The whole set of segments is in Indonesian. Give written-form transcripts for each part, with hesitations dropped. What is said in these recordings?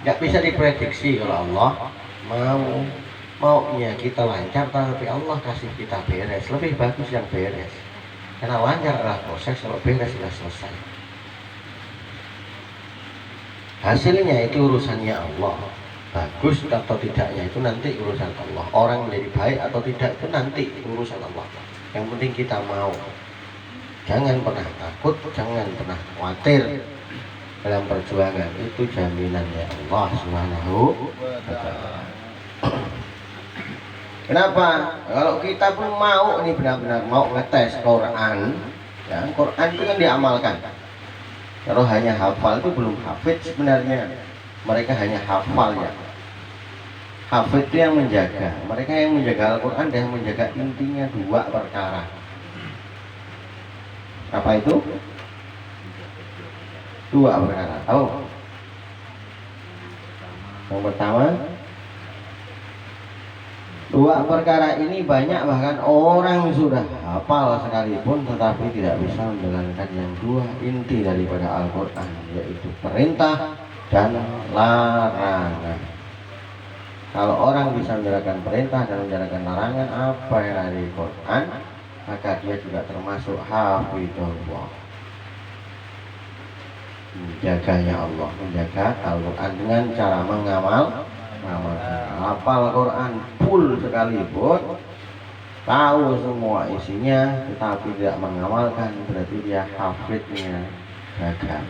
Nggak bisa diprediksi kalau Allah maunya kita lancar, tapi Allah kasih kita beres. Lebih bagus yang beres, karena lancar adalah proses, kalau beres sudah selesai. Hasilnya itu urusannya Allah. Bagus atau tidaknya itu nanti urusan Allah. Orang menjadi baik atau tidak itu nanti urusan Allah. Yang penting kita mau. Jangan pernah takut, jangan pernah khawatir dalam perjuangan. Itu jaminannya Allah Subhanahu wa ta'ala. Kenapa? Kalau kita pun mau ini benar-benar mau ngetes Quran, ya, Quran itu kan diamalkan. Kalau hanya hafal itu belum hafid sebenarnya. Mereka hanya hafal ya. Hafid itu yang menjaga. Mereka yang menjaga Al-Quran dan yang menjaga intinya dua perkara. Apa itu? Dua perkara. Oh. Yang pertama, dua perkara ini banyak bahkan orang sudah hafal sekalipun tetapi tidak bisa menjalankan yang dua inti daripada Al-Quran, yaitu perintah dan larangan. Kalau orang bisa menjalankan perintah dan menjalankan larangan apa yang ada di Quran, maka dia juga termasuk hafidhullah, menjaganya Allah, menjaga Al-Quran dengan cara mengamalkan. Hafal Quran full sekalipun, tahu semua isinya tetapi tidak mengamalkan, berarti dia hafidnya gagal.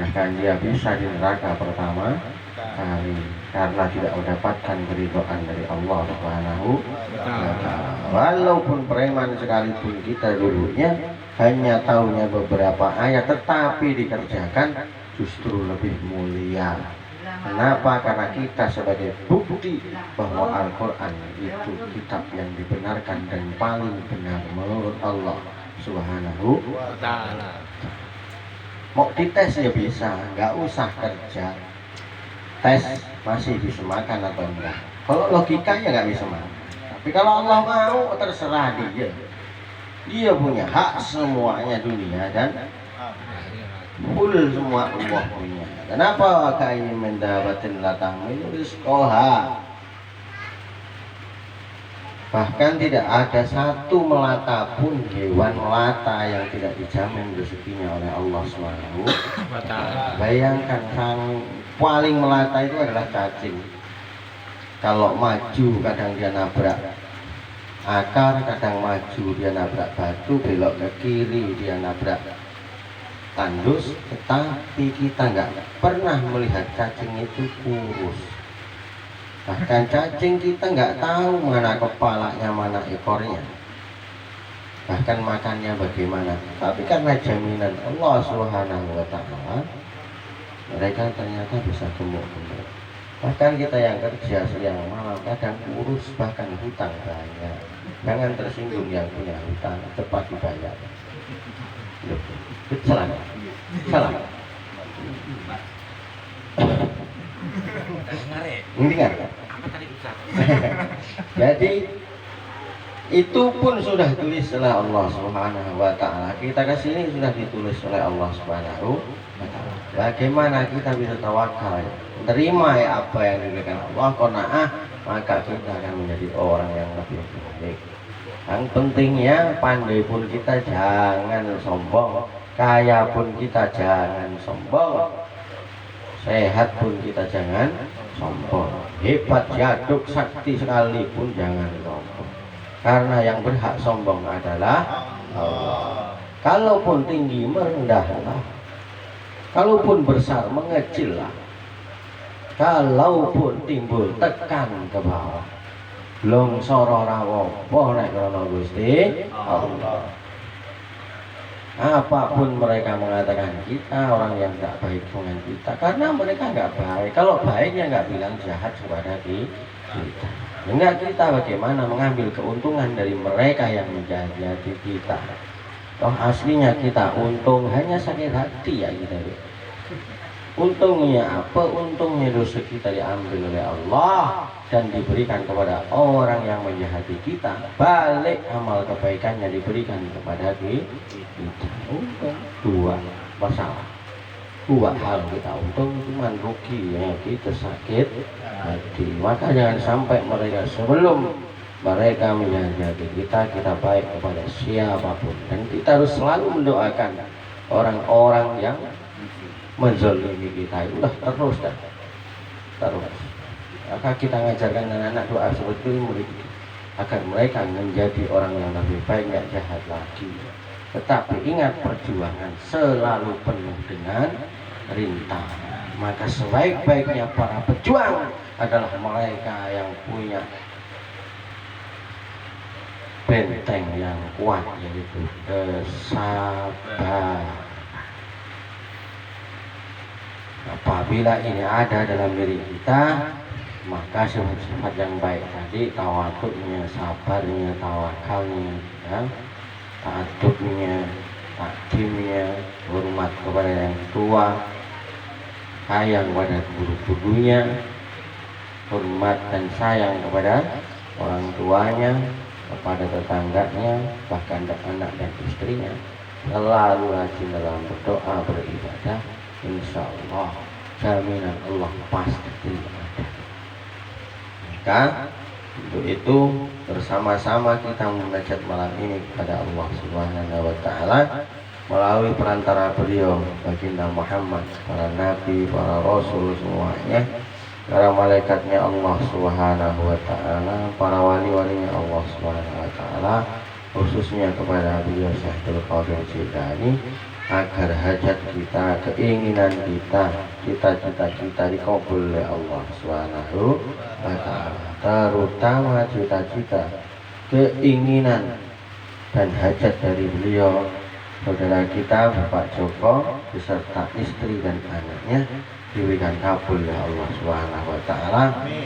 Bahkan dia bisa di neraka pertama kali karena tidak mendapatkan keridhaan dari Allah Subhanahu wa ta'ala. Walaupun preman sekalipun kita dulunya hanya tahunya beberapa ayat tetapi dikerjakan justru lebih mulia. Kenapa? Karena kita sebagai bukti bahwa Al-Quran itu kitab yang dibenarkan dan paling benar menurut Allah Subhanahu wa ta'ala. Mau dites ya bisa, nggak usah kerja. Tes masih bisa makan atau enggak. Kalau logikanya nggak bisa makan. Tapi kalau Allah mau, terserah dia. Dia punya hak semuanya dunia dan full semua Allah punya. Kenapa kain mendapatin latang rizqoha? Bahkan tidak ada satu melata pun hewan melata yang tidak dijamin rezekinya oleh Allah Subhanahu wa ta'ala. Bayangkan yang paling melata itu adalah cacing. Kalau maju kadang dia nabrak akar, kadang maju dia nabrak batu, belok ke kiri dia nabrak tandus, tetapi kita nggak pernah melihat cacing itu kurus. Bahkan cacing kita nggak tahu mana kepalanya, mana ekornya, bahkan makannya bagaimana. Tapi karena jaminan Allah Subhanahu wa ta'ala, mereka ternyata bisa gemuk-gemuk. Bahkan kita yang kerja siang malam kadang kurus, bahkan hutang banyak. Jangan tersinggung yang punya hutang, cepat dibayar. Salam. Salam. Dengar. Jadi itu pun sudah ditulis oleh Allah Subhanahu wa ta'ala. Kita ke sini sudah ditulis oleh Allah Subhanahu wa ta'ala. Bagaimana kita bisa tawakal, terima ya apa yang diberikan Allah, qanaah, maka kita akan menjadi orang yang lebih baik. Yang pentingnya pandai pun kita jangan sombong, kaya pun kita jangan sombong, sehat pun kita jangan sombong, hebat jaduk sakti sekalipun jangan sombong, karena yang berhak sombong adalah Allah. Kalaupun tinggi merendahlah, kalaupun besar mengecillah, kalaupun timbul tekan ke bawah, longsoro rawopo nek krana Gusti Allah. Apapun mereka mengatakan kita orang yang nggak baik dengan kita, karena mereka nggak baik. Kalau baiknya nggak bilang jahat kepada kita. Enggak, kita bagaimana mengambil keuntungan dari mereka yang menjahati kita. Toh aslinya kita untung hanya sakit hati ya kita. Untungnya apa? Untungnya dosa kita diambil oleh Allah dan diberikan kepada orang yang menjahati kita. Balik amal kebaikannya diberikan kepada kita. Untung dua masalah. dua hal kita untung, cuma ruginya kita sakit hati. Maka jangan sampai mereka sebelum mereka menjadi kita baik kepada siapapun, dan kita harus selalu mendoakan orang-orang yang menzalimi kita. Udah terus. Maka kita ngajarkan anak-anak doa seperti ini agar mereka menjadi orang yang lebih baik, nggak jahat lagi. Tetapi ingat, perjuangan selalu penuh dengan rintangan. Maka sebaik-baiknya para pejuang adalah mereka yang punya benteng yang kuat, yaitu kesabaran. Apabila ini ada dalam diri kita, maka sifat-sifat yang baik tadi, tawaduknya, sabarnya, tawakalnya, ya, ta'adubnya, takdimnya, hormat kepada yang tua, sayang kepada guru-gurunya, hormat dan sayang kepada orang tuanya, kepada tetangganya, bahkan anak dan istrinya. Selalu rajin dalam berdoa, beribadah, insya Allah jaminan Allah pasti ada. Maka untuk itu bersama-sama kita munajat malam ini kepada Allah Subhanahu wa Ta'ala melalui perantara beliau baginda Muhammad, para nabi, para rasul semuanya, para malaikatnya Allah Subhanahu wa Ta'ala, para wali-walinya Allah Subhanahu wa Ta'ala, khususnya kepada beliau Syekh Abdul Qadir Jilani, agar hajat kita, keinginan kita, cita-cita kita dikabul oleh Allah Subhanahu wa Ta'ala, terutama cita-cita, keinginan dan hajat dari beliau saudara kita Bapak Joko beserta istri dan anaknya diberikan kabul oleh Allah Subhanahu wa Ta'ala.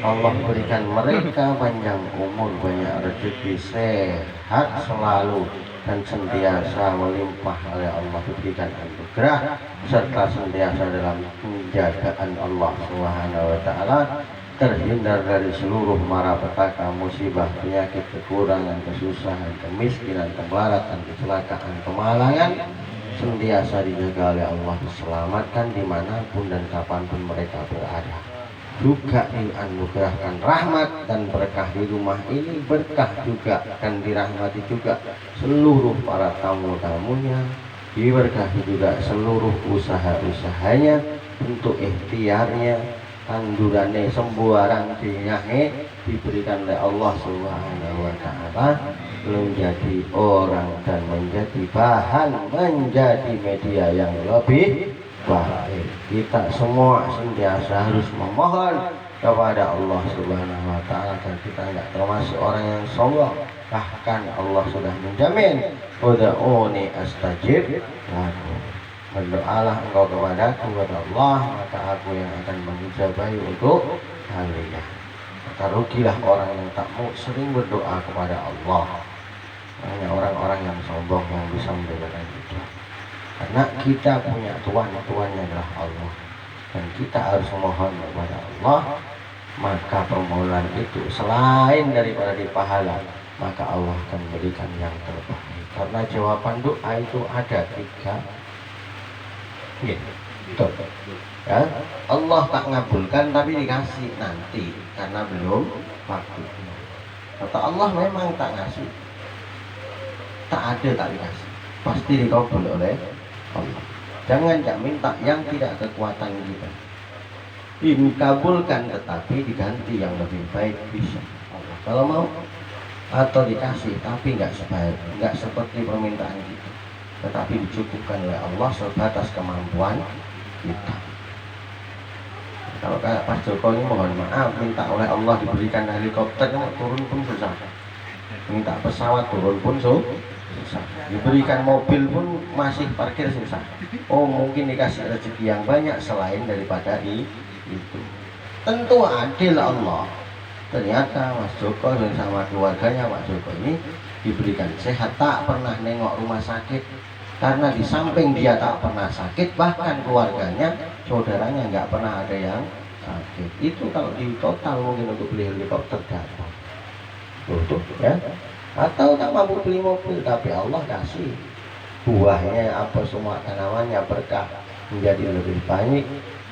Allah berikan mereka panjang umur, banyak rezeki, sehat selalu, dan sentiasa melimpah oleh Allah, diberikan anugerah serta sentiasa dalam penjagaan Allah Subhanahu wa Ta'ala, terhindar dari seluruh mara petaka, musibah, penyakit, kekurangan, kesusahan, kemiskinan, kemelaratan, kecelakaan, kemalangan, senantiasa dijaga oleh Allah, diselamatkan dimanapun dan kapanpun mereka berada. Juga dianugerahkan rahmat dan berkah di rumah ini, berkah juga dan dirahmati juga seluruh para tamu-tamunya, diberkahi juga seluruh usaha-usahanya, untuk ikhtiarnya, tandurannya, sembuaran dinyahe diberikan oleh Allah Subhanahu wa Ta'ala, menjadi orang dan menjadi bahan, menjadi media yang lebih baik. Kita semua sentiasa harus memohon kepada Allah Subhanahu wa Ta'ala, dan kita tidak termasuk orang yang sombong. Bahkan Allah sudah menjamin, ud'uni astajib lakum, berdoalah engkau kepadaku, kepada Allah, maka aku yang akan mengijabahi untuk kalian. Maka rugilah orang yang tak mau sering berdoa kepada Allah. Hanya orang-orang yang sombong yang bisa mendapatkan itu. Karena kita punya Tuhan, Tuhannya adalah Allah, dan kita harus memohon kepada Allah. Maka permohonan itu selain daripada dipahala, maka Allah akan berikan yang terbaik. Karena jawaban doa itu ada 3. Ya, betul. Ya, Allah tak ngabulkan tapi dikasih nanti karena belum waktunya. Kata Allah memang tak ngasih, tak ada tak dikasih, pasti dikabul oleh Allah. Jangan minta yang tidak kekuatan kita. Dikabulkan tetapi diganti yang lebih baik bisa Allah kalau mau, atau dikasih tapi nggak seperti permintaan kita, tetapi dicukupkan oleh Allah sebatas kemampuan kita. Kalau kayak Pak Joko ini mohon maaf, minta oleh Allah diberikan helikopter, turun pun susah, minta pesawat turun pun susah, diberikan mobil pun masih parkir susah. Oh mungkin dikasih rezeki yang banyak selain daripada itu. Tentu adil Allah. Ternyata Mas Joko dan sama keluarganya Pak Joko ini diberikan sehat, tak pernah nengok rumah sakit. Karena di samping dia tak pernah sakit, bahkan keluarganya, saudaranya nggak pernah ada yang sakit. Itu kalau di total mungkin untuk beli helikopter dapat. Betul ya? Atau tak mampu beli mobil, tapi Allah kasih buahnya apa semua, tanamannya berkah. menjadi lebih baik,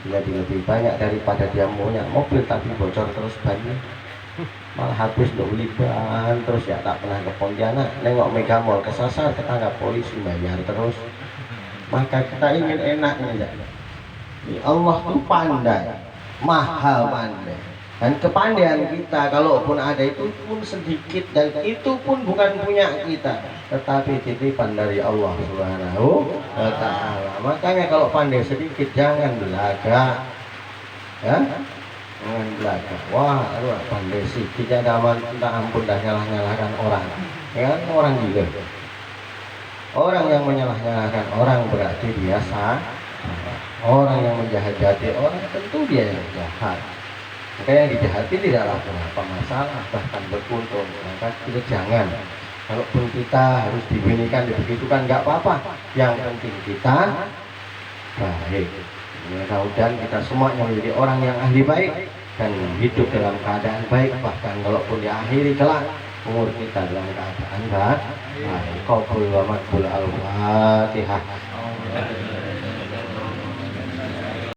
menjadi lebih banyak daripada dia punya mobil tapi bocor terus bannya, malah habis untuk beli ban terus. Ya tak pernah ke Pontianak nengok Mega Mall kesasar ketangkap polisi bayar terus. Maka kita ingin enaknya ya. Allah tuh pandai, maha pandai, dan kepandaian kita kalaupun ada itu pun sedikit, dan itu pun bukan punya kita tetapi titipan dari Allah Subhanahu wa ta'ala. Makanya kalau pandai sedikit jangan belaga ya, jangan belaga. Wah aduh pandai sedikit ya daman, minta ampun dah nyalah-nyalahkan orang ya, orang gila. Orang yang menyalah-nyalahkan orang berarti dia salah. Orang yang menjahat-jahati orang tentu dia yang jahat. Maka yang dijahati tidaklah berapa masalah, bahkan beruntung. Maka kita jangan, kalaupun kita harus dibinikan, dibegitukan nggak apa-apa. Yang penting kita baik. Mudah-mudahan kita semuanya menjadi orang yang ahli baik dan hidup dalam keadaan baik. Bahkan kalaupun diakhiri kelak umur kita dalam keadaan baik. Qabul wa maqbul al-Fatihah.